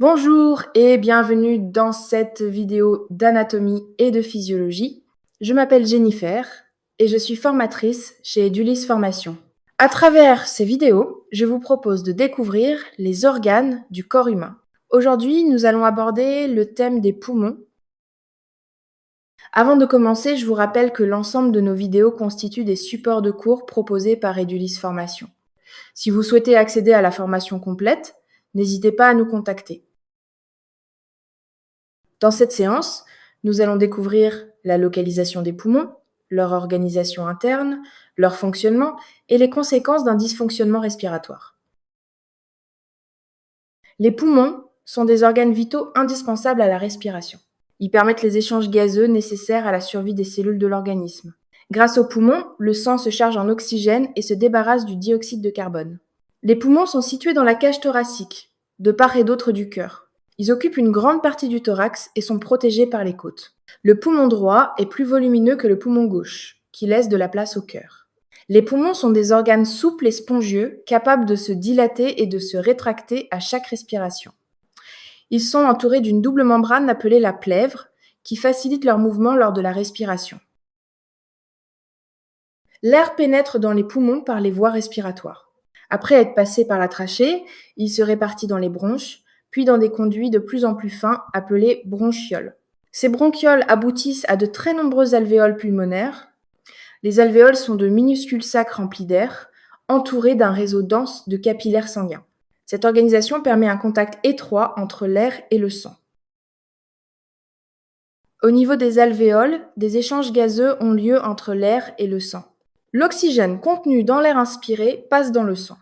Bonjour et bienvenue dans cette vidéo d'anatomie et de physiologie. Je m'appelle Jennifer et je suis formatrice chez Edulis Formation. À travers ces vidéos, je vous propose de découvrir les organes du corps humain. Aujourd'hui, nous allons aborder le thème des poumons. Avant de commencer, je vous rappelle que l'ensemble de nos vidéos constituent des supports de cours proposés par Edulis Formation. Si vous souhaitez accéder à la formation complète, n'hésitez pas à nous contacter. Dans cette séance, nous allons découvrir la localisation des poumons, leur organisation interne, leur fonctionnement et les conséquences d'un dysfonctionnement respiratoire. Les poumons sont des organes vitaux indispensables à la respiration. Ils permettent les échanges gazeux nécessaires à la survie des cellules de l'organisme. Grâce aux poumons, le sang se charge en oxygène et se débarrasse du dioxyde de carbone. Les poumons sont situés dans la cage thoracique, de part et d'autre du cœur. Ils occupent une grande partie du thorax et sont protégés par les côtes. Le poumon droit est plus volumineux que le poumon gauche, qui laisse de la place au cœur. Les poumons sont des organes souples et spongieux, capables de se dilater et de se rétracter à chaque respiration. Ils sont entourés d'une double membrane appelée la plèvre, qui facilite leur mouvement lors de la respiration. L'air pénètre dans les poumons par les voies respiratoires. Après être passé par la trachée, il se répartit dans les bronches, puis dans des conduits de plus en plus fins appelés bronchioles. Ces bronchioles aboutissent à de très nombreux alvéoles pulmonaires. Les alvéoles sont de minuscules sacs remplis d'air, entourés d'un réseau dense de capillaires sanguins. Cette organisation permet un contact étroit entre l'air et le sang. Au niveau des alvéoles, des échanges gazeux ont lieu entre l'air et le sang. L'oxygène contenu dans l'air inspiré passe dans le sang.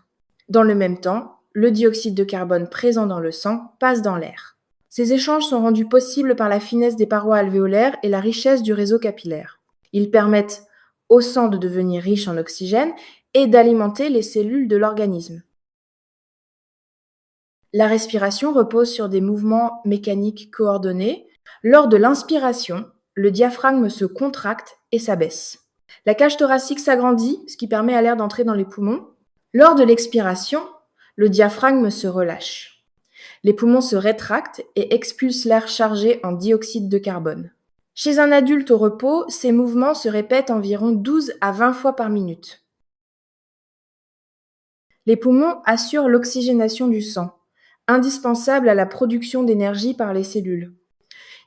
Dans le même temps, le dioxyde de carbone présent dans le sang passe dans l'air. Ces échanges sont rendus possibles par la finesse des parois alvéolaires et la richesse du réseau capillaire. Ils permettent au sang de devenir riche en oxygène et d'alimenter les cellules de l'organisme. La respiration repose sur des mouvements mécaniques coordonnés. Lors de l'inspiration, le diaphragme se contracte et s'abaisse. La cage thoracique s'agrandit, ce qui permet à l'air d'entrer dans les poumons. Lors de l'expiration, le diaphragme se relâche. Les poumons se rétractent et expulsent l'air chargé en dioxyde de carbone. Chez un adulte au repos, ces mouvements se répètent environ 12 à 20 fois par minute. Les poumons assurent l'oxygénation du sang, indispensable à la production d'énergie par les cellules.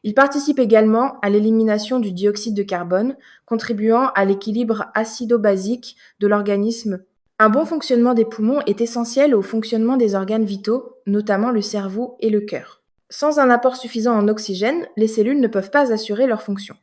Ils participent également à l'élimination du dioxyde de carbone, contribuant à l'équilibre acido-basique de l'organisme. Un bon fonctionnement des poumons est essentiel au fonctionnement des organes vitaux, notamment le cerveau et le cœur. Sans un apport suffisant en oxygène, les cellules ne peuvent pas assurer leur fonction.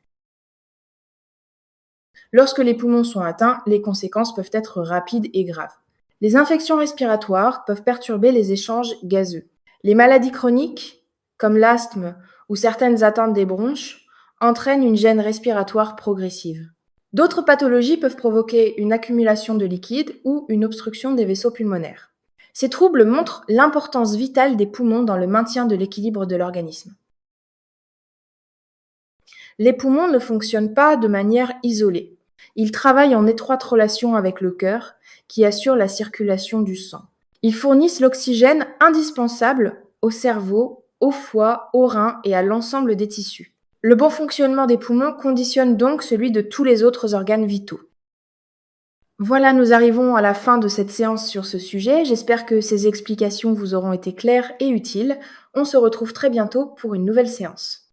Lorsque les poumons sont atteints, les conséquences peuvent être rapides et graves. Les infections respiratoires peuvent perturber les échanges gazeux. Les maladies chroniques, comme l'asthme ou certaines atteintes des bronches, entraînent une gêne respiratoire progressive. D'autres pathologies peuvent provoquer une accumulation de liquide ou une obstruction des vaisseaux pulmonaires. Ces troubles montrent l'importance vitale des poumons dans le maintien de l'équilibre de l'organisme. Les poumons ne fonctionnent pas de manière isolée. Ils travaillent en étroite relation avec le cœur, qui assure la circulation du sang. Ils fournissent l'oxygène indispensable au cerveau, au foie, aux reins et à l'ensemble des tissus. Le bon fonctionnement des poumons conditionne donc celui de tous les autres organes vitaux. Voilà, nous arrivons à la fin de cette séance sur ce sujet. J'espère que ces explications vous auront été claires et utiles. On se retrouve très bientôt pour une nouvelle séance.